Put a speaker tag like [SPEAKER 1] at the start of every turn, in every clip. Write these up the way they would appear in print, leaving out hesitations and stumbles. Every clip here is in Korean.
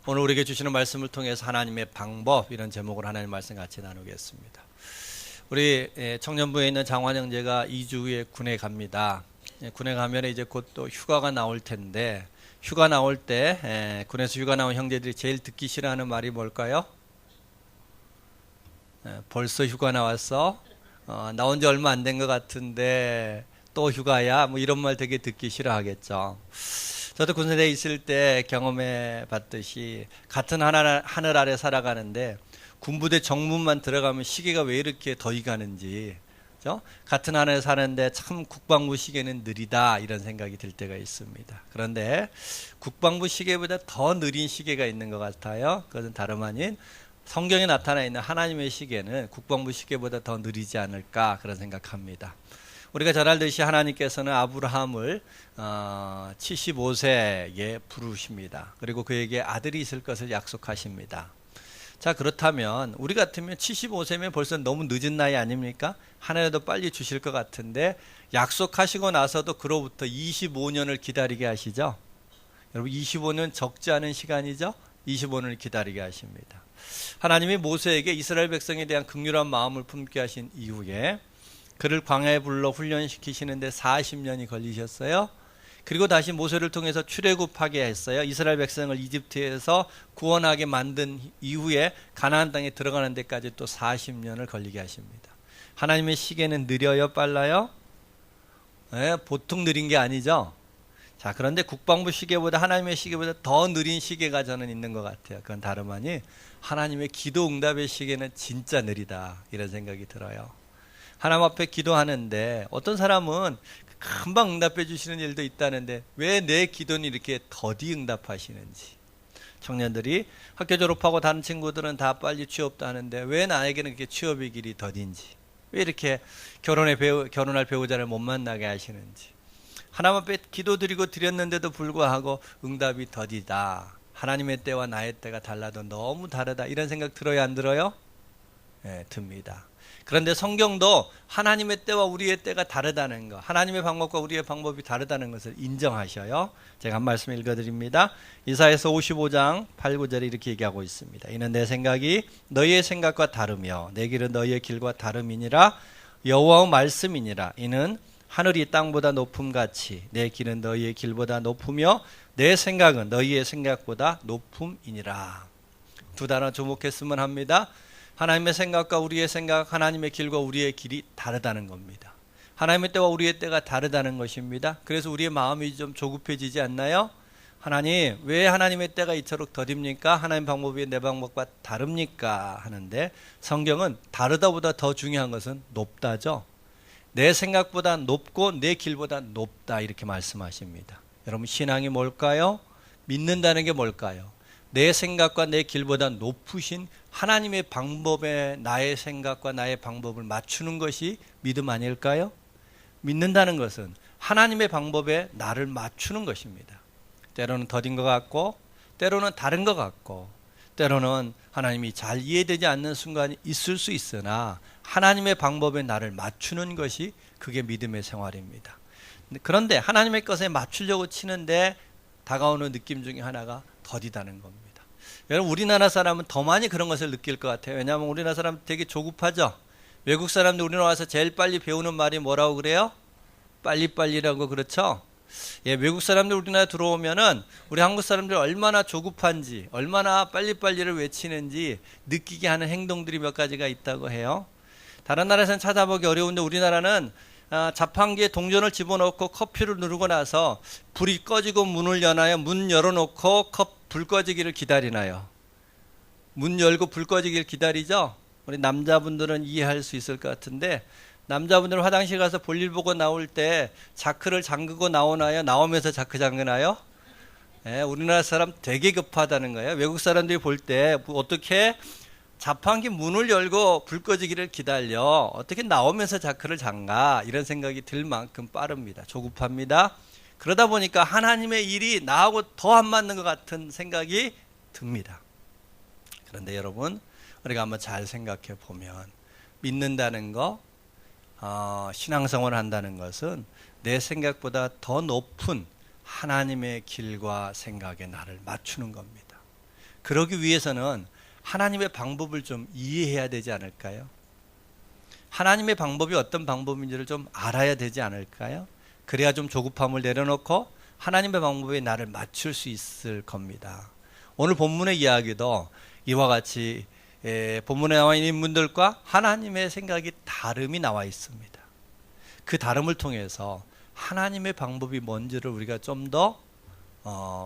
[SPEAKER 1] 오늘 우리에게 주시는 말씀을 통해서 하나님의 방법, 이런 제목으로 하나님의 말씀 같이 나누겠습니다. 우리 청년부에 있는 장환 형제가 2주 후에 군에 갑니다. 군에 가면 이제 곧 또 휴가가 나올 텐데, 휴가 나올 때 군에서 휴가 나온 형제들이 제일 듣기 싫어하는 말이 뭘까요? 벌써 휴가 나왔어? 나온 지 얼마 안 된 것 같은데 또 휴가야? 뭐 이런 말 되게 듣기 싫어하겠죠. 저도 군대에 있을 때 경험해 봤듯이 같은 하늘 아래 살아가는데 군부대 정문만 들어가면 시계가 왜 이렇게 더디 가는지, 그죠? 같은 하늘에 사는데 참 국방부 시계는 느리다, 이런 생각이 들 때가 있습니다. 그런데 국방부 시계보다 더 느린 시계가 있는 것 같아요. 그것은 다름 아닌 성경에 나타나 있는 하나님의 시계는 국방부 시계보다 더 느리지 않을까, 그런 생각합니다. 우리가 잘 알듯이 하나님께서는 아브라함을 75세에 부르십니다. 그리고 그에게 아들이 있을 것을 약속하십니다. 자, 그렇다면 우리 같으면 75세면 벌써 너무 늦은 나이 아닙니까? 하나라도 빨리 주실 것 같은데 약속하시고 나서도 그로부터 25년을 기다리게 하시죠. 여러분, 25년 적지 않은 시간이죠. 25년을 기다리게 하십니다. 하나님이 모세에게 이스라엘 백성에 대한 긍휼한 마음을 품게 하신 이후에 그를 광야에 불러 훈련시키시는데 40년이 걸리셨어요. 그리고 다시 모세를 통해서 출애굽하게 했어요. 이스라엘 백성을 이집트에서 구원하게 만든 이후에 가나안 땅에 들어가는 데까지 또 40년을 걸리게 하십니다. 하나님의 시계는 느려요, 빨라요? 보통 느린 게 아니죠. 자, 그런데 국방부 시계보다, 하나님의 시계보다 더 느린 시계가 저는 있는 것 같아요. 그건 다름 아닌 하나님의 기도 응답의 시계는 진짜 느리다, 이런 생각이 들어요. 하나님 앞에 기도하는데 어떤 사람은 금방 응답해 주시는 일도 있다는데 왜 내 기도는 이렇게 더디 응답하시는지, 청년들이 학교 졸업하고 다른 친구들은 다 빨리 취업도 하는데 왜 나에게는 그렇게 취업의 길이 더딘지, 왜 이렇게 결혼할 배우자를 못 만나게 하시는지, 하나님 앞에 기도드리고 드렸는데도 불구하고 응답이 더디다, 하나님의 때와 나의 때가 달라도 너무 다르다, 이런 생각 들어요, 안 들어요? 네, 듭니다. 그런데 성경도 하나님의 때와 우리의 때가 다르다는 것, 하나님의 방법과 우리의 방법이 다르다는 것을 인정하셔요. 제가 한 말씀 읽어드립니다. 이사야서 55장 8, 9절에 이렇게 얘기하고 있습니다. 이는 내 생각이 너희의 생각과 다르며 내 길은 너희의 길과 다름이니라. 여호와의 말씀이니라. 이는 하늘이 땅보다 높음같이 내 길은 너희의 길보다 높으며 내 생각은 너희의 생각보다 높음이니라. 두 단어 주목했으면 합니다. 하나님의 생각과 우리의 생각, 하나님의 길과 우리의 길이 다르다는 겁니다. 하나님의 때와 우리의 때가 다르다는 것입니다. 그래서 우리의 마음이 좀 조급해지지 않나요? 하나님, 왜 하나님의 때가 이토록 더딥니까? 하나님 방법이 내 방법과 다릅니까? 하는데 성경은 다르다보다 더 중요한 것은 높다죠. 내 생각보다 높고 내 길보다 높다, 이렇게 말씀하십니다. 여러분, 신앙이 뭘까요? 믿는다는 게 뭘까요? 내 생각과 내 길보다 높으신 하나님의 방법에 나의 생각과 나의 방법을 맞추는 것이 믿음 아닐까요? 믿는다는 것은 하나님의 방법에 나를 맞추는 것입니다. 때로는 더딘 것 같고, 때로는 다른 것 같고, 때로는 하나님이 잘 이해되지 않는 순간이 있을 수 있으나 하나님의 방법에 나를 맞추는 것이, 그게 믿음의 생활입니다. 그런데 하나님의 것에 맞추려고 치는데 다가오는 느낌 중에 하나가 더디다는 겁니다. 여러분, 우리나라 사람은 더 많이 그런 것을 느낄 것 같아요. 왜냐하면 우리나라 사람 되게 조급하죠. 외국 사람들 우리나라 와서 제일 빨리 배우는 말이 뭐라고 그래요? 빨리빨리라고, 그렇죠? 예, 외국 사람들 우리나라 들어오면은 우리 한국 사람들 얼마나 조급한지, 얼마나 빨리빨리를 외치는지 느끼게 하는 행동들이 몇 가지가 있다고 해요. 다른 나라에서는 찾아보기 어려운데 우리나라는 자판기에 동전을 집어넣고 커피를 누르고 나서 불이 꺼지고 문을 여나요? 문 열어놓고 불 꺼지기를 기다리나요? 문 열고 불 꺼지기를 기다리죠? 우리 남자분들은 이해할 수 있을 것 같은데, 남자분들은 화장실 가서 볼일 보고 나올 때 자크를 잠그고 나오나요? 나오면서 자크 잠그나요? 네, 우리나라 사람 되게 급하다는 거예요. 외국 사람들이 볼 때 어떻게 자판기 문을 열고 불 꺼지기를 기다려, 어떻게 나오면서 자크를 잠가, 이런 생각이 들 만큼 빠릅니다. 조급합니다. 그러다 보니까 하나님의 일이 나하고 더 안 맞는 것 같은 생각이 듭니다. 그런데 여러분, 우리가 한번 잘 생각해 보면 믿는다는 거, 신앙생활을 한다는 것은 내 생각보다 더 높은 하나님의 길과 생각에 나를 맞추는 겁니다. 그러기 위해서는 하나님의 방법을 좀 이해해야 되지 않을까요? 하나님의 방법이 어떤 방법인지를 좀 알아야 되지 않을까요? 그래야 좀 조급함을 내려놓고 하나님의 방법에 나를 맞출 수 있을 겁니다. 오늘 본문의 이야기도 이와 같이 본문에 나와 있는 인물들과 하나님의 생각이 다름이 나와 있습니다. 그 다름을 통해서 하나님의 방법이 뭔지를 우리가 좀 더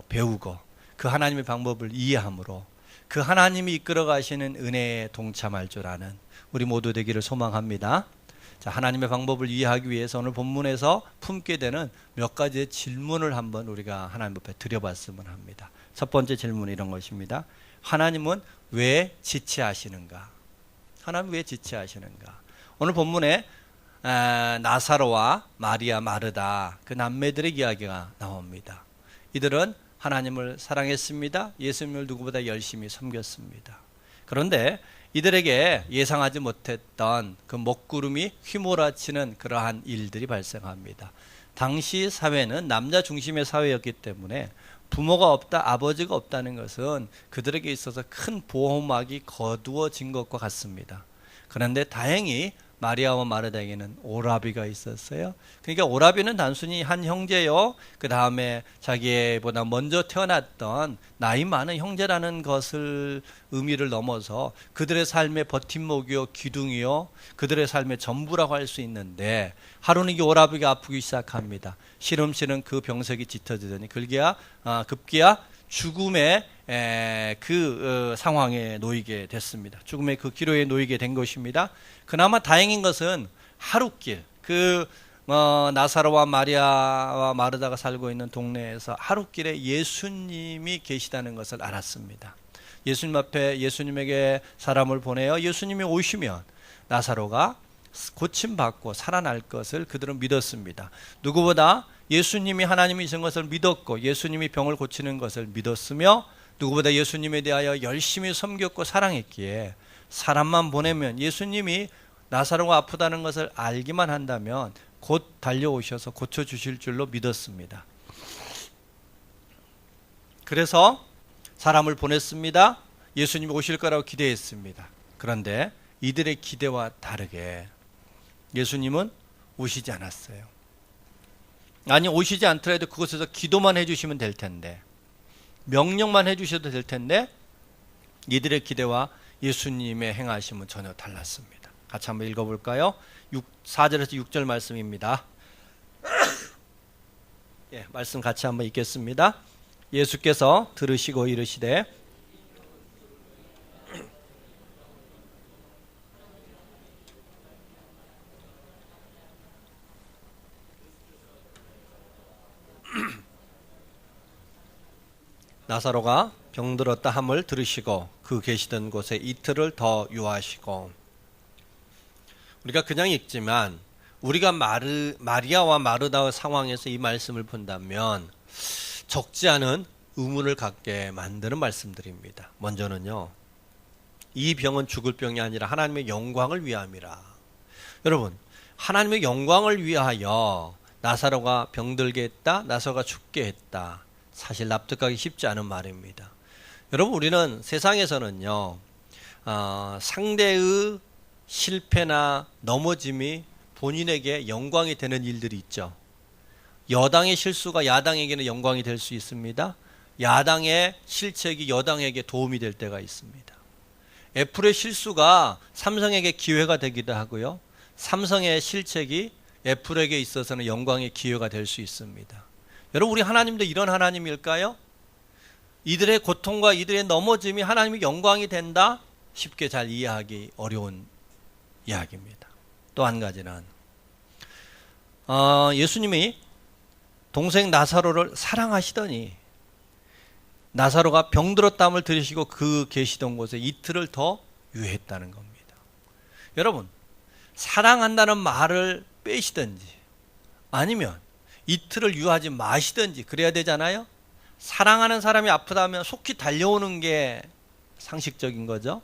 [SPEAKER 1] 배우고 그 하나님의 방법을 이해함으로 그 하나님이 이끌어 가시는 은혜에 동참할 줄 아는 우리 모두 되기를 소망합니다. 자, 하나님의 방법을 이해하기 위해서 오늘 본문에서 품게 되는 몇 가지의 질문을 한번 우리가 하나님 앞에 드려봤으면 합니다. 첫 번째 질문은 이런 것입니다. 하나님은 왜 지체하시는가? 하나님 왜 지체하시는가? 오늘 본문에 나사로와 마리아, 마르다 그 남매들의 이야기가 나옵니다. 이들은 하나님을 사랑했습니다. 예수님을 누구보다 열심히 섬겼습니다. 그런데 이들에게 예상하지 못했던 그 먹구름이 휘몰아치는 그러한 일들이 발생합니다. 당시 사회는 남자 중심의 사회였기 때문에 부모가 없다, 아버지가 없다는 것은 그들에게 있어서 큰 보호막이 거두어진 것과 같습니다. 그런데 다행히 마리아와 마르다에게는 오라비가 있었어요. 그러니까 오라비는 단순히 한 형제요, 그 다음에 자기보다 먼저 태어났던 나이 많은 형제라는 것을 의미를 넘어서 그들의 삶의 버팀목이요, 기둥이요, 그들의 삶의 전부라고 할 수 있는데 하루는 이 오라비가 아프기 시작합니다. 시름시름 그 병석이 짙어지더니 급기야 죽음의 상황에 놓이게 됐습니다. 죽음의 그 기로에 놓이게 된 것입니다. 그나마 다행인 것은 하룻길, 나사로와 마리아와 마르다가 살고 있는 동네에서 하룻길에 예수님이 계시다는 것을 알았습니다. 예수님 앞에 예수님에게 사람을 보내어 예수님이 오시면 나사로가 고침받고 살아날 것을 그들은 믿었습니다. 누구보다 예수님이 하나님이신 것을 믿었고 예수님이 병을 고치는 것을 믿었으며 누구보다 예수님에 대하여 열심히 섬겼고 사랑했기에 사람만 보내면 예수님이 나사로가 아프다는 것을 알기만 한다면 곧 달려오셔서 고쳐주실 줄로 믿었습니다. 그래서 사람을 보냈습니다. 예수님이 오실 거라고 기대했습니다. 그런데 이들의 기대와 다르게 예수님은 오시지 않았어요. 아니, 오시지 않더라도 그곳에서 기도만 해주시면 될 텐데, 명령만 해주셔도 될 텐데 이들의 기대와 예수님의 행하심은 전혀 달랐습니다. 같이 한번 읽어볼까요? 4절에서 6절 말씀입니다. 예, 말씀 같이 한번 읽겠습니다. 예수께서 들으시고 이르시되 나사로가 병들었다 함을 들으시고 그 계시던 곳에 이틀을 더 유하시고. 우리가 그냥 읽지만 우리가 마리아와 마르다의 상황에서 이 말씀을 본다면 적지 않은 의문을 갖게 만드는 말씀들입니다. 먼저는요, 이 병은 죽을 병이 아니라 하나님의 영광을 위함이라. 여러분, 하나님의 영광을 위하여 나사로가 병들게 했다, 나사로가 죽게 했다. 사실 납득하기 쉽지 않은 말입니다. 여러분, 우리는 세상에서는요, 상대의 실패나 넘어짐이 본인에게 영광이 되는 일들이 있죠. 여당의 실수가 야당에게는 영광이 될 수 있습니다. 야당의 실책이 여당에게 도움이 될 때가 있습니다. 애플의 실수가 삼성에게 기회가 되기도 하고요, 삼성의 실책이 애플에게 있어서는 영광의 기회가 될 수 있습니다. 여러분, 우리 하나님도 이런 하나님일까요? 이들의 고통과 이들의 넘어짐이 하나님의 영광이 된다? 쉽게 잘 이해하기 어려운 이야기입니다. 또 한 가지는 예수님이 동생 나사로를 사랑하시더니 나사로가 병들었다함을 들으시고 그 계시던 곳에 이틀을 더 유했다는 겁니다. 여러분, 사랑한다는 말을 빼시든지 아니면 이틀을 유하지 마시든지 그래야 되잖아요. 사랑하는 사람이 아프다면 속히 달려오는 게 상식적인 거죠.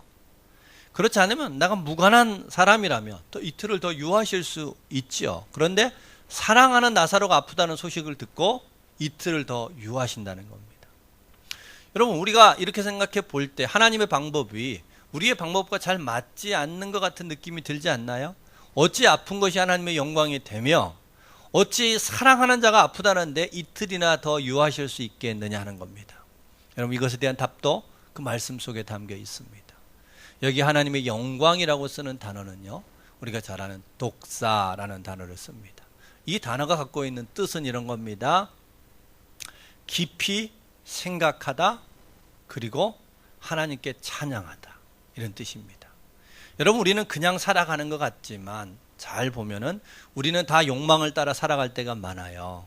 [SPEAKER 1] 그렇지 않으면 내가 무관한 사람이라면 또 이틀을 더 유하실 수 있지요. 그런데 사랑하는 나사로가 아프다는 소식을 듣고 이틀을 더 유하신다는 겁니다. 여러분, 우리가 이렇게 생각해 볼 때 하나님의 방법이 우리의 방법과 잘 맞지 않는 것 같은 느낌이 들지 않나요? 어찌 아픈 것이 하나님의 영광이 되며 어찌 사랑하는 자가 아프다는데 이틀이나 더 유하실 수 있겠느냐 하는 겁니다. 여러분, 이것에 대한 답도 그 말씀 속에 담겨 있습니다. 여기 하나님의 영광이라고 쓰는 단어는요, 우리가 잘 아는 독사라는 단어를 씁니다. 이 단어가 갖고 있는 뜻은 이런 겁니다. 깊이 생각하다, 그리고 하나님께 찬양하다, 이런 뜻입니다. 여러분, 우리는 그냥 살아가는 것 같지만 잘 보면은 우리는 다 욕망을 따라 살아갈 때가 많아요.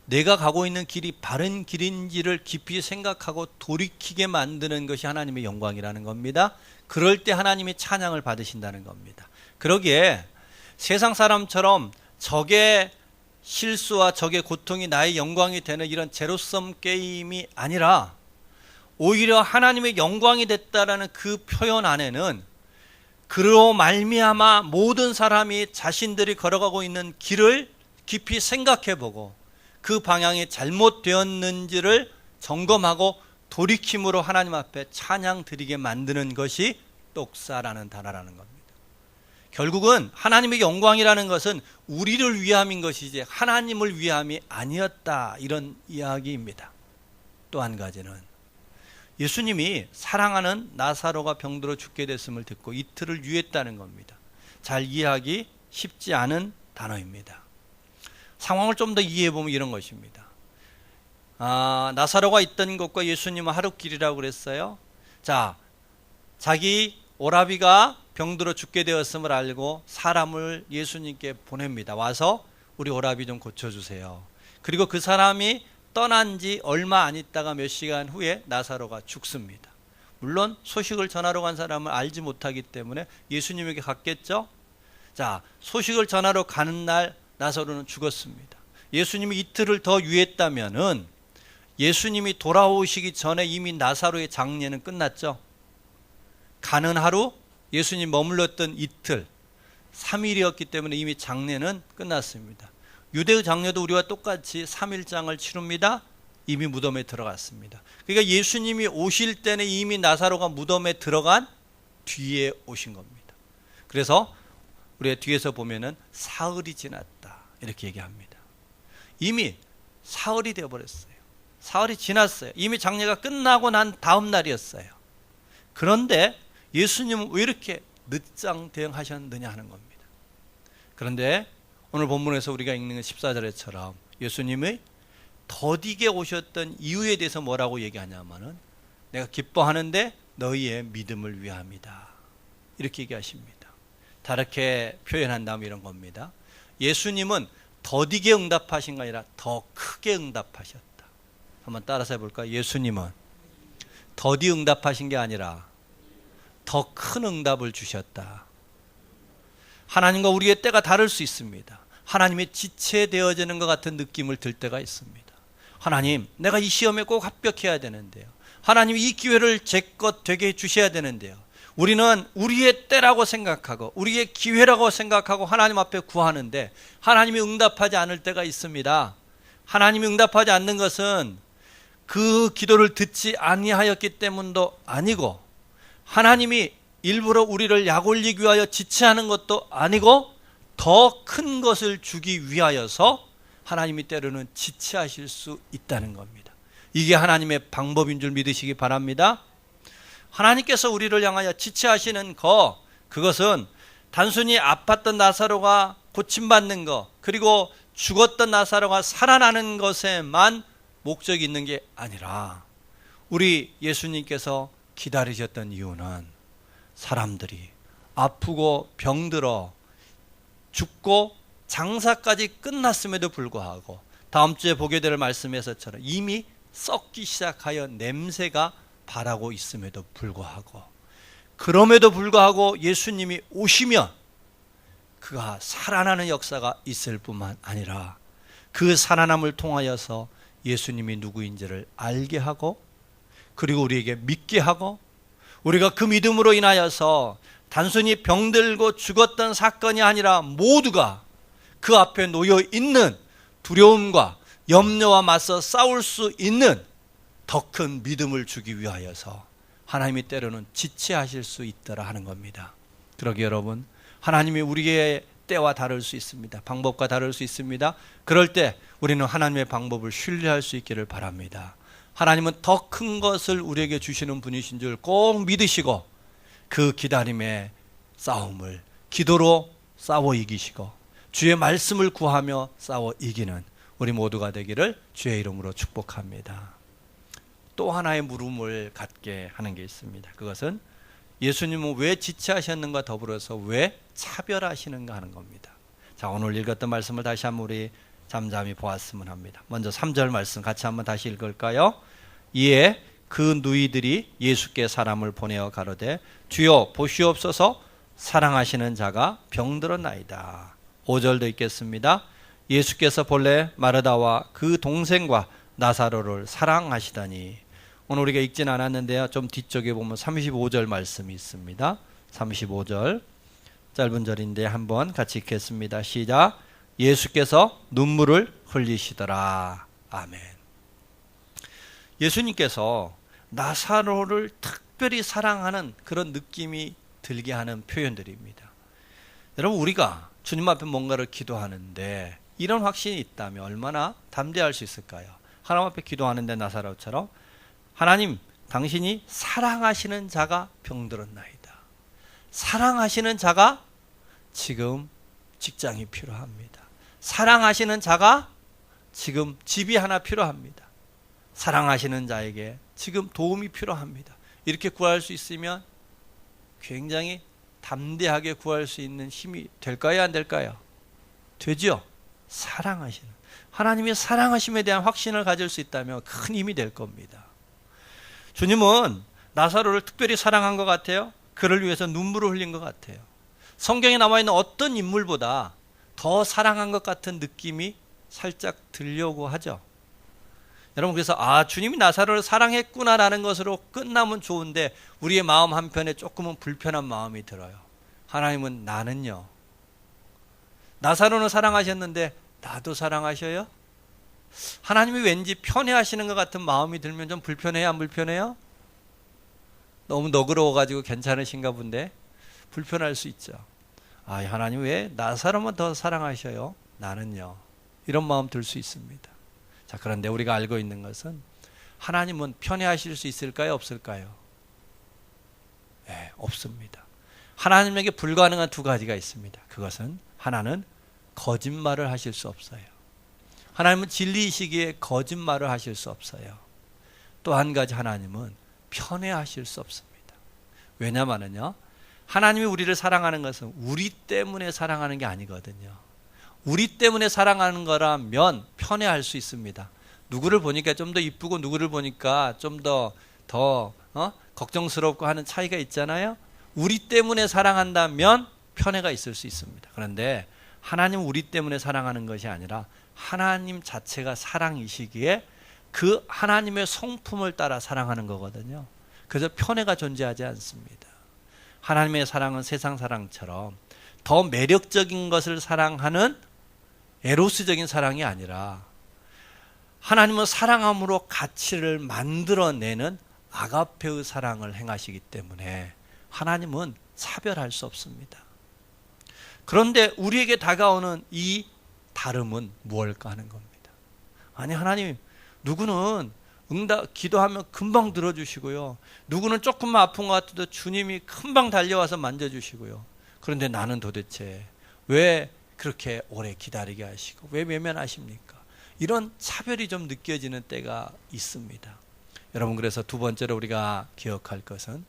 [SPEAKER 1] 내가 가고 있는 길이 바른 길인지를 깊이 생각하고 돌이키게 만드는 것이 하나님의 영광이라는 겁니다. 그럴 때 하나님이 찬양을 받으신다는 겁니다. 그러기에 세상 사람처럼 적의 실수와 적의 고통이 나의 영광이 되는 이런 제로섬 게임이 아니라 오히려 하나님의 영광이 됐다라는 그 표현 안에는 그로 말미암아 모든 사람이 자신들이 걸어가고 있는 길을 깊이 생각해보고 그 방향이 잘못되었는지를 점검하고 돌이킴으로 하나님 앞에 찬양 드리게 만드는 것이 똑사라는 단어라는 겁니다. 결국은 하나님의 영광이라는 것은 우리를 위함인 것이지 하나님을 위함이 아니었다, 이런 이야기입니다. 또 한 가지는 예수님이 사랑하는 나사로가 병들어 죽게 됐음을 듣고 이틀을 유했다는 겁니다. 잘 이해하기 쉽지 않은 단어입니다. 상황을 좀 더 이해해 보면 이런 것입니다. 나사로가 있던 곳과 예수님은 하루길이라고 그랬어요. 자, 자기 오라비가 병들어 죽게 되었음을 알고 사람을 예수님께 보냅니다. 와서 우리 오라비 좀 고쳐주세요. 그리고 그 사람이 떠난 지 얼마 안 있다가 몇 시간 후에 나사로가 죽습니다. 물론 소식을 전하러 간 사람을 알지 못하기 때문에 예수님에게 갔겠죠. 자, 소식을 전하러 가는 날 나사로는 죽었습니다. 예수님이 이틀을 더 유했다면은 예수님이 돌아오시기 전에 이미 나사로의 장례는 끝났죠. 가는 하루, 예수님 머물렀던 이틀, 3일이었기 때문에 이미 장례는 끝났습니다. 유대의 장례도 우리와 똑같이 3일장을 치릅니다. 이미 무덤에 들어갔습니다. 그러니까 예수님이 오실 때는 이미 나사로가 무덤에 들어간 뒤에 오신 겁니다. 그래서 우리가 뒤에서 보면은 사흘이 지났다, 이렇게 얘기합니다. 이미 사흘이 되어버렸어요. 사흘이 지났어요. 이미 장례가 끝나고 난 다음 날이었어요. 그런데 예수님은 왜 이렇게 늦장 대응하셨느냐 하는 겁니다. 그런데 오늘 본문에서 우리가 읽는 14절에처럼 예수님의 더디게 오셨던 이유에 대해서 뭐라고 얘기하냐면은 내가 기뻐하는데 너희의 믿음을 위함이다, 이렇게 얘기하십니다. 다르게 표현한다면 이런 겁니다. 예수님은 더디게 응답하신 게 아니라 더 크게 응답하셨다. 한번 따라서 해볼까요? 예수님은 더디 응답하신 게 아니라 더 큰 응답을 주셨다. 하나님과 우리의 때가 다를 수 있습니다. 하나님의 지체되어지는 것 같은 느낌을 들 때가 있습니다. 하나님, 내가 이 시험에 꼭 합격해야 되는데요. 하나님, 이 기회를 제 것 되게 해주셔야 되는데요. 우리는 우리의 때라고 생각하고 우리의 기회라고 생각하고 하나님 앞에 구하는데 하나님이 응답하지 않을 때가 있습니다. 하나님이 응답하지 않는 것은 그 기도를 듣지 아니하였기 때문도 아니고 하나님이 일부러 우리를 약올리기 위하여 지체하는 것도 아니고 더 큰 것을 주기 위하여서 하나님이 때로는 지체하실 수 있다는 겁니다. 이게 하나님의 방법인 줄 믿으시기 바랍니다. 하나님께서 우리를 향하여 지체하시는 그것은 단순히 아팠던 나사로가 고침받는 것, 그리고 죽었던 나사로가 살아나는 것에만 목적이 있는 게 아니라 우리 예수님께서 기다리셨던 이유는 사람들이 아프고 병들어 죽고 장사까지 끝났음에도 불구하고 다음 주에 보게 될 말씀에서처럼 이미 썩기 시작하여 냄새가 바라고 있음에도 불구하고, 그럼에도 불구하고 예수님이 오시면 그가 살아나는 역사가 있을 뿐만 아니라 그 살아남을 통하여서 예수님이 누구인지를 알게 하고 그리고 우리에게 믿게 하고 우리가 그 믿음으로 인하여서 단순히 병들고 죽었던 사건이 아니라 모두가 그 앞에 놓여 있는 두려움과 염려와 맞서 싸울 수 있는 더 큰 믿음을 주기 위하여서 하나님이 때로는 지체하실 수 있더라 하는 겁니다. 그러기에 여러분, 하나님이 우리의 때와 다를 수 있습니다. 방법과 다를 수 있습니다. 그럴 때 우리는 하나님의 방법을 신뢰할 수 있기를 바랍니다. 하나님은 더 큰 것을 우리에게 주시는 분이신 줄 꼭 믿으시고 그 기다림의 싸움을 기도로 싸워 이기시고 주의 말씀을 구하며 싸워 이기는 우리 모두가 되기를 주의 이름으로 축복합니다. 또 하나의 물음을 갖게 하는 게 있습니다. 그것은 예수님은 왜 지체하셨는가 더불어서 왜 차별하시는가 하는 겁니다. 자, 오늘 읽었던 말씀을 다시 한번 우리 잠잠히 보았으면 합니다. 먼저 3절 말씀 같이 한번 다시 읽을까요? 이에 그 누이들이 예수께 사람을 보내어 가로되 주여 보시옵소서 사랑하시는 자가 병들었나이다. 5절도 읽겠습니다. 예수께서 본래 마르다와 그 동생과 나사로를 사랑하시다니. 오늘 우리가 읽진 않았는데요, 좀 뒤쪽에 보면 35절 말씀이 있습니다. 35절 짧은 절인데 한번 같이 읽겠습니다. 시작. 예수께서 눈물을 흘리시더라. 아멘. 예수님께서 나사로를 특별히 사랑하는 그런 느낌이 들게 하는 표현들입니다. 여러분, 우리가 주님 앞에 뭔가를 기도하는데 이런 확신이 있다면 얼마나 담대할 수 있을까요? 하나님 앞에 기도하는데 나사로처럼 하나님, 당신이 사랑하시는 자가 병들었나이다. 사랑하시는 자가 지금 직장이 필요합니다. 사랑하시는 자가 지금 집이 하나 필요합니다. 사랑하시는 자에게 지금 도움이 필요합니다. 이렇게 구할 수 있으면 굉장히 담대하게 구할 수 있는 힘이 될까요? 안 될까요? 되죠? 사랑하시는 하나님의 사랑하심에 대한 확신을 가질 수 있다면 큰 힘이 될 겁니다. 주님은 나사로를 특별히 사랑한 것 같아요. 그를 위해서 눈물을 흘린 것 같아요. 성경에 남아있는 어떤 인물보다 더 사랑한 것 같은 느낌이 살짝 들려고 하죠. 여러분, 그래서 주님이 나사로를 사랑했구나라는 것으로 끝나면 좋은데 우리의 마음 한편에 조금은 불편한 마음이 들어요. 하나님은 나는요, 나사로는 사랑하셨는데 나도 사랑하셔요? 하나님이 왠지 편애하시는 것 같은 마음이 들면 좀 불편해요? 안 불편해요? 너무 너그러워가지고 괜찮으신가 본데 불편할 수 있죠. 하나님 왜 나사로만 더 사랑하셔요? 나는요. 이런 마음 들 수 있습니다. 자, 그런데 우리가 알고 있는 것은 하나님은 편애하실 수 있을까요? 없을까요? 네, 없습니다. 하나님에게 불가능한 두 가지가 있습니다. 그것은 하나는 거짓말을 하실 수 없어요. 하나님은 진리이시기에 거짓말을 하실 수 없어요. 또 한 가지, 하나님은 편애하실 수 없습니다. 왜냐하면요, 하나님이 우리를 사랑하는 것은 우리 때문에 사랑하는 게 아니거든요. 우리 때문에 사랑하는 거라면 편애할 수 있습니다. 누구를 보니까 좀 더 이쁘고 누구를 보니까 좀 더 걱정스럽고 하는 차이가 있잖아요. 우리 때문에 사랑한다면 편애가 있을 수 있습니다. 그런데 하나님은 우리 때문에 사랑하는 것이 아니라 하나님 자체가 사랑이시기에 그 하나님의 성품을 따라 사랑하는 거거든요. 그래서 편애가 존재하지 않습니다. 하나님의 사랑은 세상 사랑처럼 더 매력적인 것을 사랑하는 에로스적인 사랑이 아니라 하나님은 사랑함으로 가치를 만들어내는 아가페의 사랑을 행하시기 때문에 하나님은 차별할 수 없습니다. 그런데 우리에게 다가오는 이 다름은 무엇일까 하는 겁니다. 아니, 하나님, 누구는 기도하면 금방 들어주시고요. 누구는 조금만 아픈 것 같아도 주님이 금방 달려와서 만져주시고요. 그런데 나는 도대체 왜 그렇게 오래 기다리게 하시고 왜 외면하십니까? 이런 차별이 좀 느껴지는 때가 있습니다. 여러분, 그래서 두 번째로 우리가 기억할 것은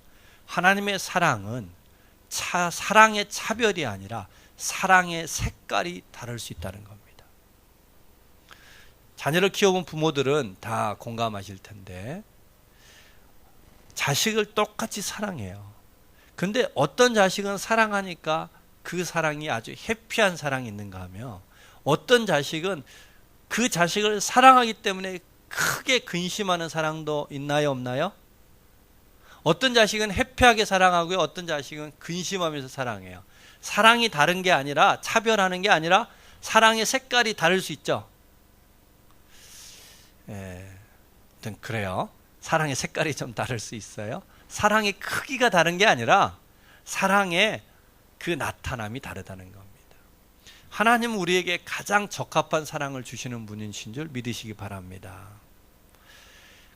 [SPEAKER 1] 하나님의 사랑은 사랑의 차별이 아니라 사랑의 색깔이 다를 수 있다는 겁니다. 자녀를 키워본 부모들은 다 공감하실 텐데 자식을 똑같이 사랑해요. 근데 어떤 자식은 사랑하니까 그 사랑이 아주 해피한 사랑이 있는가 하며 어떤 자식은 그 자식을 사랑하기 때문에 크게 근심하는 사랑도 있나요, 없나요? 어떤 자식은 해피하게 사랑하고요, 어떤 자식은 근심하면서 사랑해요. 사랑이 다른 게 아니라, 차별하는 게 아니라 사랑의 색깔이 다를 수 있죠. 아무튼 그래요. 사랑의 색깔이 좀 다를 수 있어요. 사랑의 크기가 다른 게 아니라 사랑의 그 나타남이 다르다는 겁니다. 하나님은 우리에게 가장 적합한 사랑을 주시는 분이신 줄 믿으시기 바랍니다.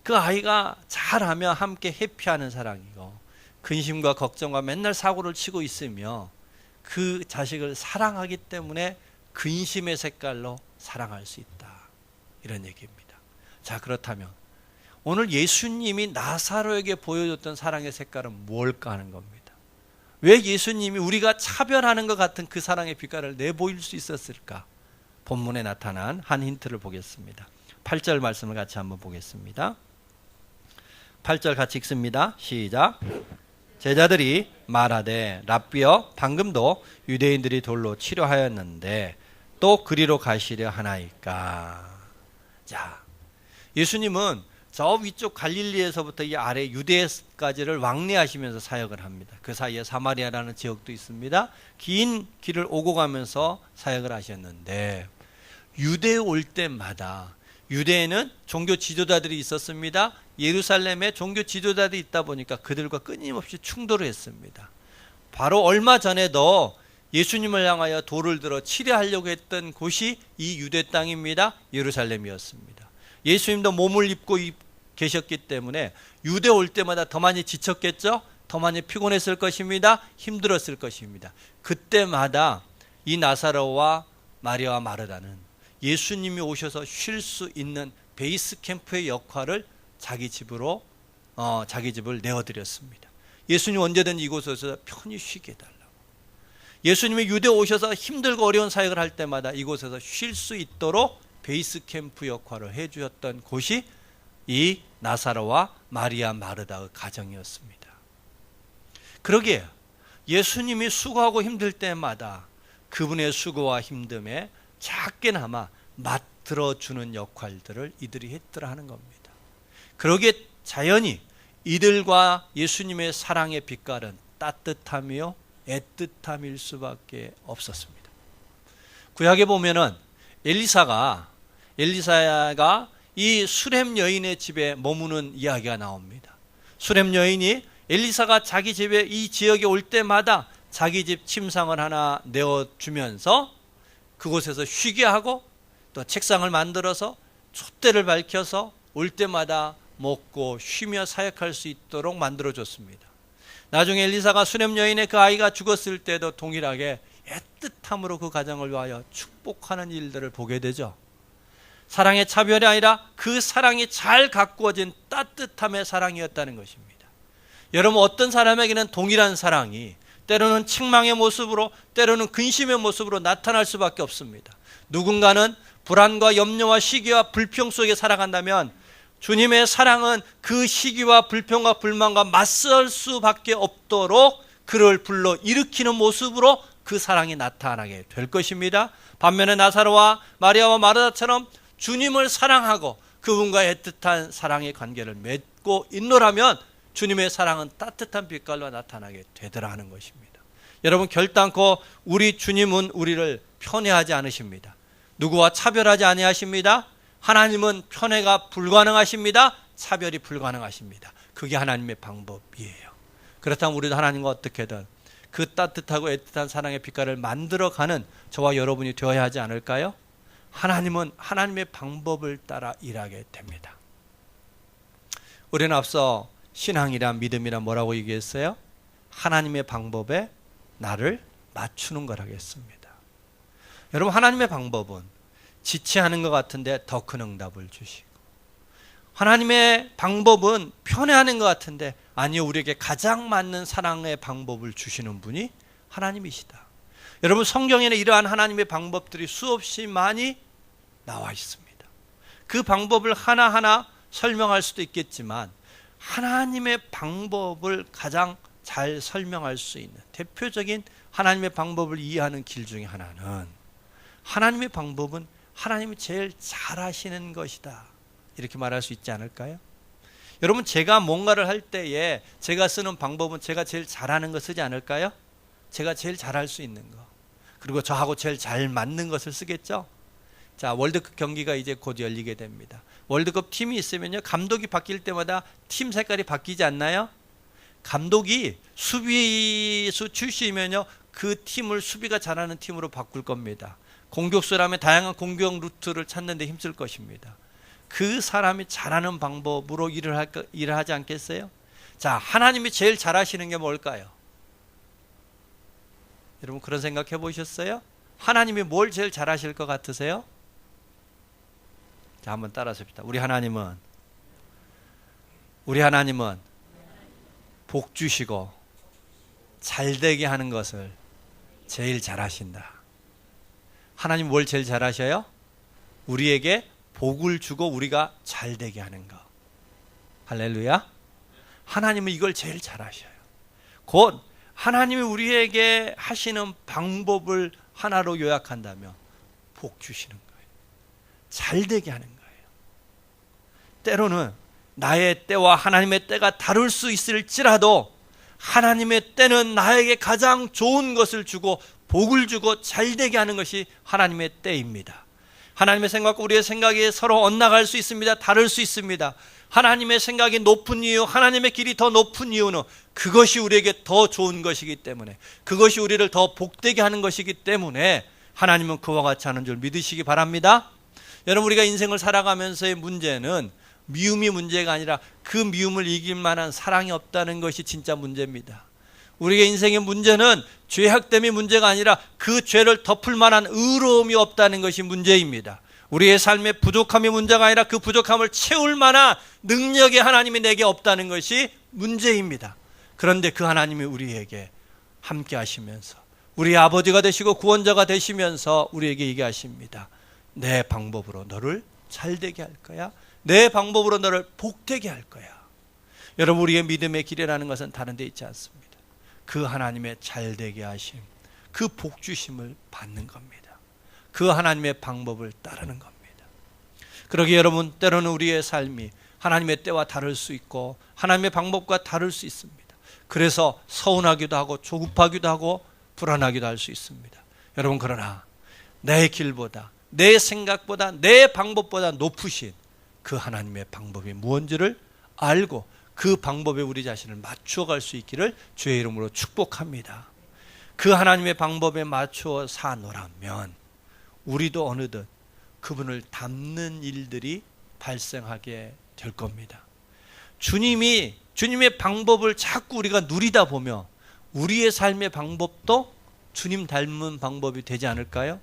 [SPEAKER 1] 그 아이가 잘하며 함께 해피하는 사랑이고, 근심과 걱정과 맨날 사고를 치고 있으며 그 자식을 사랑하기 때문에 근심의 색깔로 사랑할 수 있다, 이런 얘기입니다. 자, 그렇다면 오늘 예수님이 나사로에게 보여줬던 사랑의 색깔은 뭘까 하는 겁니다. 왜 예수님이 우리가 차별하는 것 같은 그 사랑의 빛깔을 내보일 수 있었을까? 본문에 나타난 한 힌트를 보겠습니다. 8절 말씀을 같이 한번 보겠습니다. 8절 같이 읽습니다. 시작. 제자들이 말하되 랍비여, 방금도 유대인들이 돌로 치료하였는데 또 그리로 가시려 하나이까? 자, 예수님은 저 위쪽 갈릴리에서부터 이 아래 유대까지를 왕래하시면서 사역을 합니다. 그 사이에 사마리아라는 지역도 있습니다. 긴 길을 오고 가면서 사역을 하셨는데, 유대에 올 때마다, 유대에는 종교 지도자들이 있었습니다. 예루살렘에 종교 지도자들이 있다 보니까 그들과 끊임없이 충돌을 했습니다. 바로 얼마 전에도 예수님을 향하여 돌을 들어 치려하려고 했던 곳이 이 유대 땅입니다. 예루살렘이었습니다. 예수님도 몸을 입고 계셨기 때문에 유대 올 때마다 더 많이 지쳤겠죠? 더 많이 피곤했을 것입니다. 힘들었을 것입니다. 그때마다 이 나사로와 마리아와 마르다는 예수님이 오셔서 쉴 수 있는 베이스 캠프의 역할을 자기 집을 내어드렸습니다. 예수님 언제든 이곳에서 편히 쉬게 해달라고. 예수님이 유대 오셔서 힘들고 어려운 사역을 할 때마다 이곳에서 쉴 수 있도록 베이스 캠프 역할을 해주셨던 곳이 이 나사로와 마리아 마르다의 가정이었습니다. 그러기에 예수님이 수고하고 힘들 때마다 그분의 수고와 힘듦에 작게나마 맞들어주는 역할들을 이들이 했더라 하는 겁니다. 그러기에 자연히 이들과 예수님의 사랑의 빛깔은 따뜻함이요 애틋함일 수밖에 없었습니다. 구약에 보면은 엘리사가 이 수렘 여인의 집에 머무는 이야기가 나옵니다. 수렘 여인이 엘리사가 자기 집에 이 지역에 올 때마다 자기 집 침상을 하나 내어주면서 그곳에서 쉬게 하고 또 책상을 만들어서 촛대를 밝혀서 올 때마다 먹고 쉬며 사역할 수 있도록 만들어줬습니다. 나중에 엘리사가 수렘 여인의 그 아이가 죽었을 때도 동일하게 애틋함으로 그 가정을 위하여 축복하는 일들을 보게 되죠. 사랑의 차별이 아니라 그 사랑이 잘 가꾸어진 따뜻함의 사랑이었다는 것입니다. 여러분, 어떤 사람에게는 동일한 사랑이 때로는 책망의 모습으로, 때로는 근심의 모습으로 나타날 수밖에 없습니다. 누군가는 불안과 염려와 시기와 불평 속에 살아간다면 주님의 사랑은 그 시기와 불평과 불만과 맞설 수밖에 없도록 그를 불러 일으키는 모습으로 그 사랑이 나타나게 될 것입니다. 반면에 나사로와 마리아와 마르다처럼 주님을 사랑하고 그분과 애틋한 사랑의 관계를 맺고 있노라면 주님의 사랑은 따뜻한 빛깔로 나타나게 되더라 하는 것입니다. 여러분, 결단코 우리 주님은 우리를 편애하지 않으십니다. 누구와 차별하지 아니하십니다. 하나님은 편애가 불가능하십니다. 차별이 불가능하십니다. 그게 하나님의 방법이에요. 그렇다면 우리도 하나님과 어떻게든 그 따뜻하고 애틋한 사랑의 빛깔을 만들어가는 저와 여러분이 되어야 하지 않을까요? 하나님은 하나님의 방법을 따라 일하게 됩니다. 우리는 앞서 신앙이란 믿음이란 뭐라고 얘기했어요? 하나님의 방법에 나를 맞추는 거라고 했습니다. 여러분, 하나님의 방법은 지체하는 것 같은데 더 큰 응답을 주시고, 하나님의 방법은 편애하는 것 같은데 아니요, 우리에게 가장 맞는 사랑의 방법을 주시는 분이 하나님이시다. 여러분, 성경에는 이러한 하나님의 방법들이 수없이 많이 나와 있습니다. 그 방법을 하나하나 설명할 수도 있겠지만 하나님의 방법을 가장 잘 설명할 수 있는 대표적인 하나님의 방법을 이해하는 길 중에 하나는, 하나님의 방법은 하나님이 제일 잘하시는 것이다, 이렇게 말할 수 있지 않을까요? 여러분, 제가 뭔가를 할 때에 제가 쓰는 방법은 제가 제일 잘하는 거 쓰지 않을까요? 제가 제일 잘할 수 있는 거, 그리고 저하고 제일 잘 맞는 것을 쓰겠죠? 자, 월드컵 경기가 이제 곧 열리게 됩니다. 월드컵 팀이 있으면요, 감독이 바뀔 때마다 팀 색깔이 바뀌지 않나요? 감독이 수비수 출신이면요, 그 팀을 수비가 잘하는 팀으로 바꿀 겁니다. 공격수라면 다양한 공격 루트를 찾는 데 힘쓸 것입니다. 그 사람이 잘하는 방법으로 일을 하지 않겠어요? 자, 하나님이 제일 잘하시는 게 뭘까요? 여러분 그런 생각 해보셨어요? 하나님이 뭘 제일 잘하실 것 같으세요? 자, 한번 따라서 봅시다. 우리 하나님은 복 주시고 잘되게 하는 것을 제일 잘하신다. 하나님 뭘 제일 잘하셔요? 우리에게 복을 주고 우리가 잘되게 하는 거. 할렐루야. 하나님은 이걸 제일 잘하셔요. 곧 하나님이 우리에게 하시는 방법을 하나로 요약한다면 복 주시는 거예요. 잘되게 하는 거예요. 때로는 나의 때와 하나님의 때가 다를 수 있을지라도 하나님의 때는 나에게 가장 좋은 것을 주고 복을 주고 잘되게 하는 것이 하나님의 때입니다. 하나님의 생각과 우리의 생각이 서로 엇나갈 수 있습니다. 다를 수 있습니다. 하나님의 생각이 높은 이유, 하나님의 길이 더 높은 이유는 그것이 우리에게 더 좋은 것이기 때문에, 그것이 우리를 더 복되게 하는 것이기 때문에 하나님은 그와 같이 하는 줄 믿으시기 바랍니다. 여러분, 우리가 인생을 살아가면서의 문제는 미움이 문제가 아니라 그 미움을 이길 만한 사랑이 없다는 것이 진짜 문제입니다. 우리의 인생의 문제는 죄악 때문에 문제가 아니라 그 죄를 덮을 만한 의로움이 없다는 것이 문제입니다. 우리의 삶의 부족함이 문제가 아니라 그 부족함을 채울 만한 능력이 하나님이 내게 없다는 것이 문제입니다. 그런데 그 하나님이 우리에게 함께 하시면서 우리 아버지가 되시고 구원자가 되시면서 우리에게 얘기하십니다. 내 방법으로 너를 잘되게 할 거야. 내 방법으로 너를 복되게 할 거야. 여러분, 우리의 믿음의 길이라는 것은 다른 데 있지 않습니다. 그 하나님의 잘되게 하심, 그 복주심을 받는 겁니다. 그 하나님의 방법을 따르는 겁니다. 그러기에 여러분, 때로는 우리의 삶이 하나님의 때와 다를 수 있고 하나님의 방법과 다를 수 있습니다. 그래서 서운하기도 하고 조급하기도 하고 불안하기도 할 수 있습니다. 여러분, 그러나 내 길보다, 내 생각보다, 내 방법보다 높으신 그 하나님의 방법이 무언지를 알고 그 방법에 우리 자신을 맞추어 갈 수 있기를 주의 이름으로 축복합니다. 그 하나님의 방법에 맞추어 사노라면 우리도 어느덧 그분을 닮는 일들이 발생하게 될 겁니다. 주님의 방법을 자꾸 우리가 누리다 보면 우리의 삶의 방법도 주님 닮은 방법이 되지 않을까요?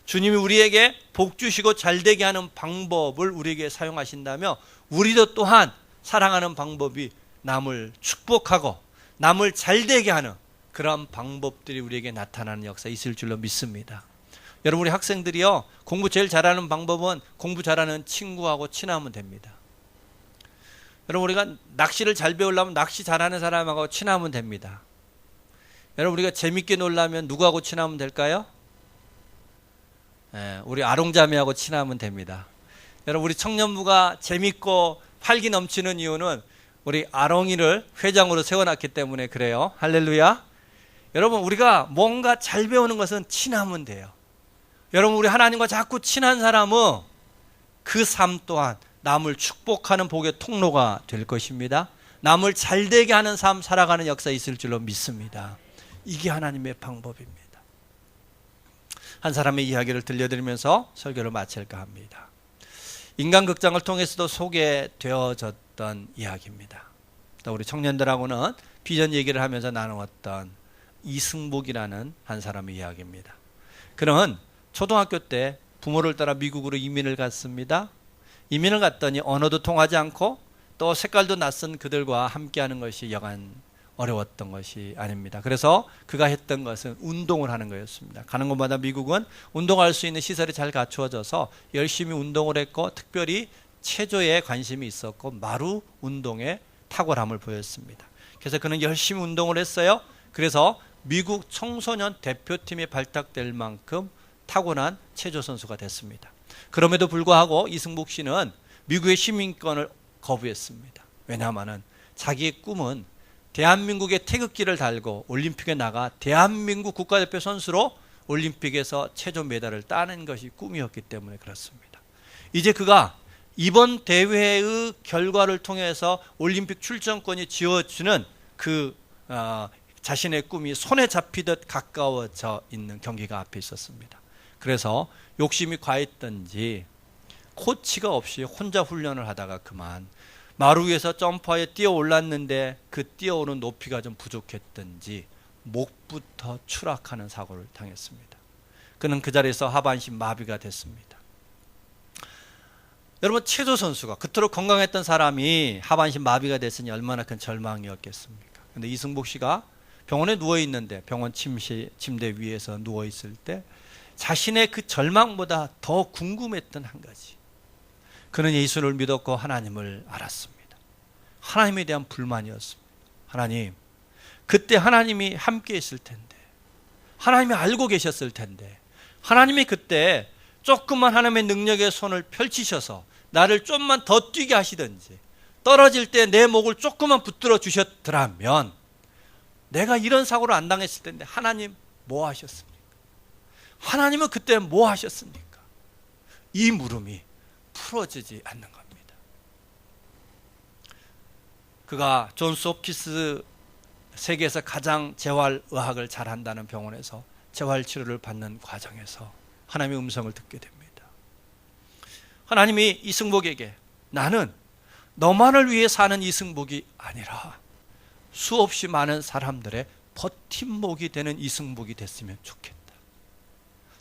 [SPEAKER 1] 주님이 우리에게 복 주시고 잘되게 하는 방법을 우리에게 사용하신다면 우리도 또한 사랑하는 방법이 남을 축복하고 남을 잘되게 하는 그런 방법들이 우리에게 나타나는 역사 있을 줄로 믿습니다. 여러분, 우리 학생들이요, 공부 제일 잘하는 방법은 공부 잘하는 친구하고 친하면 됩니다. 여러분, 우리가 낚시를 잘 배우려면 낚시 잘하는 사람하고 친하면 됩니다. 여러분, 우리가 재밌게 놀려면 누구하고 친하면 될까요? 우리 아롱자매하고 친하면 됩니다. 여러분, 우리 청년부가 재밌고 활기 넘치는 이유는 우리 아롱이를 회장으로 세워놨기 때문에 그래요. 할렐루야. 여러분, 우리가 뭔가 잘 배우는 것은 친하면 돼요. 여러분, 우리 하나님과 자꾸 친한 사람은 그 삶 또한 남을 축복하는 복의 통로가 될 것입니다. 남을 잘되게 하는 삶 살아가는 역사 있을 줄로 믿습니다. 이게 하나님의 방법입니다. 한 사람의 이야기를 들려드리면서 설교를 마칠까 합니다. 인간극장을 통해서도 소개되어졌던 이야기입니다. 또 우리 청년들하고는 비전 얘기를 하면서 나누었던 이승복이라는 한 사람의 이야기입니다. 그는 초등학교 때 부모를 따라 미국으로 이민을 갔습니다. 이민을 갔더니 언어도 통하지 않고 또 색깔도 낯선 그들과 함께하는 것이 여간 어려웠던 것이 아닙니다. 그래서 그가 했던 것은 운동을 하는 거였습니다. 가는 곳마다 미국은 운동할 수 있는 시설이 잘 갖추어져서 열심히 운동을 했고 특별히 체조에 관심이 있었고 마루 운동에 탁월함을 보였습니다. 그래서 그는 열심히 운동을 했어요. 그래서 미국 청소년 대표팀에 발탁될 만큼 타고난 체조 선수가 됐습니다. 그럼에도 불구하고 이승복 씨는 미국의 시민권을 거부했습니다. 왜냐하면 자기의 꿈은 대한민국의 태극기를 달고 올림픽에 나가 대한민국 국가대표 선수로 올림픽에서 체조 메달을 따는 것이 꿈이었기 때문에 그렇습니다. 이제 그가 이번 대회의 결과를 통해서 올림픽 출전권이 지어주는 자신의 꿈이 손에 잡히듯 가까워져 있는 경기가 앞에 있었습니다. 그래서 욕심이 과했던지 코치가 없이 혼자 훈련을 하다가 그만 마루 위에서 점프하여 뛰어 올랐는데 그 뛰어오는 높이가 좀 부족했던지 목부터 추락하는 사고를 당했습니다. 그는 그 자리에서 하반신 마비가 됐습니다. 여러분, 체조 선수가 그토록 건강했던 사람이 하반신 마비가 됐으니 얼마나 큰 절망이었겠습니까? 그런데 이승복 씨가 병원에 누워 있는데 병원 침대 위에서 누워 있을 때 자신의 그 절망보다 더 궁금했던 한 가지, 그는 예수를 믿었고 하나님을 알았습니다. 하나님에 대한 불만이었습니다. 하나님, 그때 하나님이 함께 있을 텐데, 하나님이 알고 계셨을 텐데, 하나님이 그때 조금만 하나님의 능력의 손을 펼치셔서 나를 좀만 더 뛰게 하시든지 떨어질 때 내 목을 조금만 붙들어 주셨더라면 내가 이런 사고를 안 당했을 텐데 하나님 뭐 하셨습니까? 하나님은 그때 뭐 하셨습니까? 이 물음이 풀어지지 않는 겁니다. 그가 존스 홉킨스 세계에서 가장 재활의학을 잘한다는 병원에서 재활치료를 받는 과정에서 하나님의 음성을 듣게 됩니다. 하나님이 이승복에게 나는 너만을 위해 사는 이승복이 아니라 수없이 많은 사람들의 버팀목이 되는 이승복이 됐으면 좋겠다.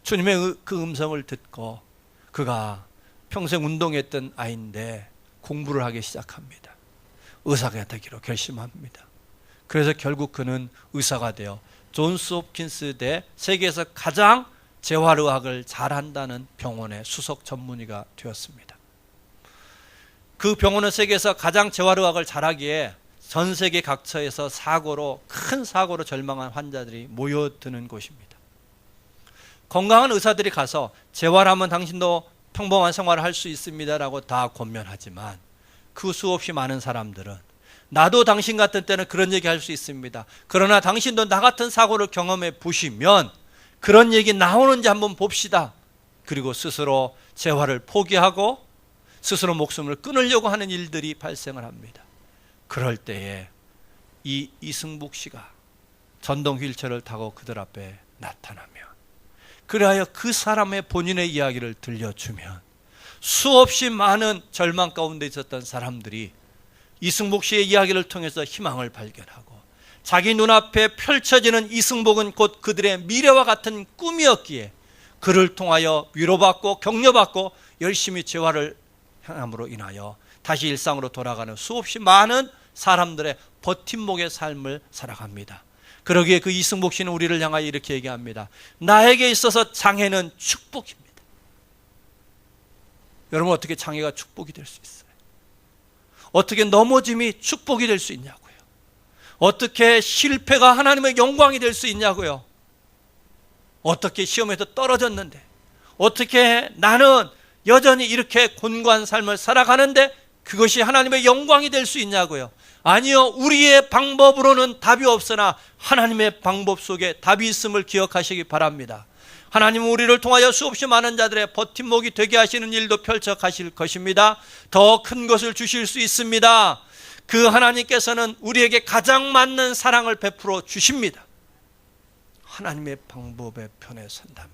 [SPEAKER 1] 주님의 그 음성을 듣고 그가 평생 운동했던 아이인데 공부를 하기 시작합니다. 의사가 되기로 결심합니다. 그래서 결국 그는 의사가 되어 존스 홉킨스 대 세계에서 가장 재활의학을 잘한다는 병원의 수석 전문의가 되었습니다. 그 병원은 세계에서 가장 재활의학을 잘하기에 전 세계 각처에서 큰 사고로 절망한 환자들이 모여드는 곳입니다. 건강한 의사들이 가서 재활하면 당신도 평범한 생활을 할 수 있습니다라고 다 권면하지만 그 수없이 많은 사람들은 나도 당신 같은 때는 그런 얘기 할 수 있습니다. 그러나 당신도 나 같은 사고를 경험해 보시면 그런 얘기 나오는지 한번 봅시다. 그리고 스스로 재활을 포기하고 스스로 목숨을 끊으려고 하는 일들이 발생을 합니다. 그럴 때에 이 이승복 씨가 전동 휠체어를 타고 그들 앞에 나타나면, 그리하여 그 사람의 본인의 이야기를 들려주면 수없이 많은 절망 가운데 있었던 사람들이 이승복 씨의 이야기를 통해서 희망을 발견하고 자기 눈앞에 펼쳐지는 이승복은 곧 그들의 미래와 같은 꿈이었기에 그를 통하여 위로받고 격려받고 열심히 재활을 향함으로 인하여 다시 일상으로 돌아가는 수없이 많은 사람들의 버팀목의 삶을 살아갑니다. 그러기에 그 이승복 씨는 우리를 향하여 이렇게 얘기합니다. 나에게 있어서 장애는 축복입니다. 여러분, 어떻게 장애가 축복이 될 수 있어요? 어떻게 넘어짐이 축복이 될 수 있냐고요? 어떻게 실패가 하나님의 영광이 될 수 있냐고요? 어떻게 시험에서 떨어졌는데, 어떻게 나는 여전히 이렇게 곤고한 삶을 살아가는데 그것이 하나님의 영광이 될 수 있냐고요? 아니요, 우리의 방법으로는 답이 없으나 하나님의 방법 속에 답이 있음을 기억하시기 바랍니다. 하나님은 우리를 통하여 수없이 많은 자들의 버팀목이 되게 하시는 일도 펼쳐 가실 것입니다. 더 큰 것을 주실 수 있습니다. 그 하나님께서는 우리에게 가장 맞는 사랑을 베풀어 주십니다. 하나님의 방법의 편에 선다면,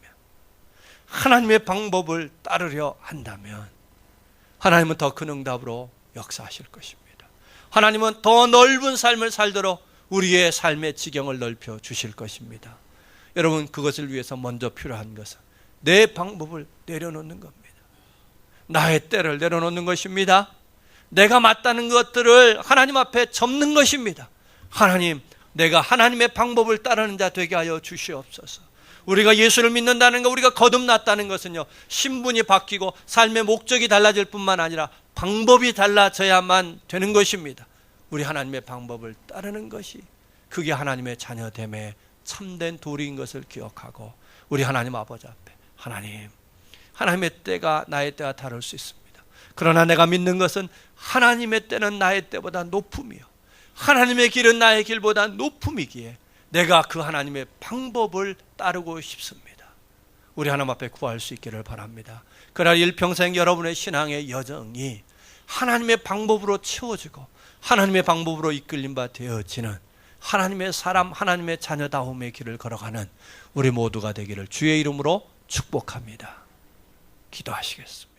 [SPEAKER 1] 하나님의 방법을 따르려 한다면 하나님은 더 큰 응답으로 역사하실 것입니다. 하나님은 더 넓은 삶을 살도록 우리의 삶의 지경을 넓혀 주실 것입니다. 여러분, 그것을 위해서 먼저 필요한 것은 내 방법을 내려놓는 겁니다. 나의 때를 내려놓는 것입니다. 내가 맞다는 것들을 하나님 앞에 접는 것입니다. 하나님, 내가 하나님의 방법을 따르는 자 되게 하여 주시옵소서. 우리가 예수를 믿는다는 것, 우리가 거듭났다는 것은요, 신분이 바뀌고 삶의 목적이 달라질 뿐만 아니라 방법이 달라져야만 되는 것입니다. 우리 하나님의 방법을 따르는 것이 그게 하나님의 자녀됨의 참된 도리인 것을 기억하고 우리 하나님 아버지 앞에, 하나님의 때가 나의 때와 다를 수 있습니다. 그러나 내가 믿는 것은 하나님의 때는 나의 때보다 높음이요, 하나님의 길은 나의 길보다 높음이기에 내가 그 하나님의 방법을 따르고 싶습니다. 우리 하나님 앞에 구할 수 있기를 바랍니다. 그러나 일평생 여러분의 신앙의 여정이 하나님의 방법으로 채워지고 하나님의 방법으로 이끌림 바 되어지는 하나님의 사람, 하나님의 자녀다움의 길을 걸어가는 우리 모두가 되기를 주의 이름으로 축복합니다. 기도하시겠습니다.